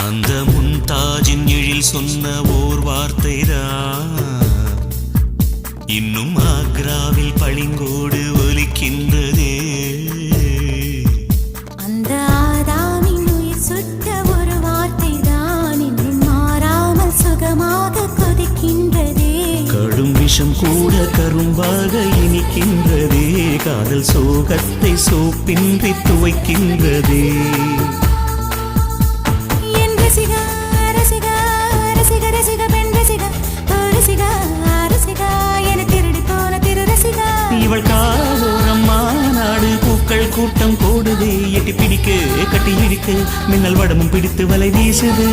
அந்த முன்தாஜின் எழில் சொன்ன ஓர் வார்த்தைதான் இன்னும் ஆக்ராவில் பளிங்கோடு ஒலிக்கின்றதே. அந்த ஆதாமின் உயிர் சுட்ட ஒரு வார்த்தை தான் இன்னும் மாறாமல் சுகமாக கொதிக்கின்றதே. கடும் விஷம் கூட கரும்பாக இனிக்கின்றதே. காதல் சோகத்தை சோப்பின்றி துவைக்கின்றதே. இவள் காதோரம் மாநாடு பூக்கள் கூட்டம் கூடுதே. எட்டி பிடிக்க கட்டி இடிக்க மின்னல் வடமும் பிடித்து வலை வீசுது.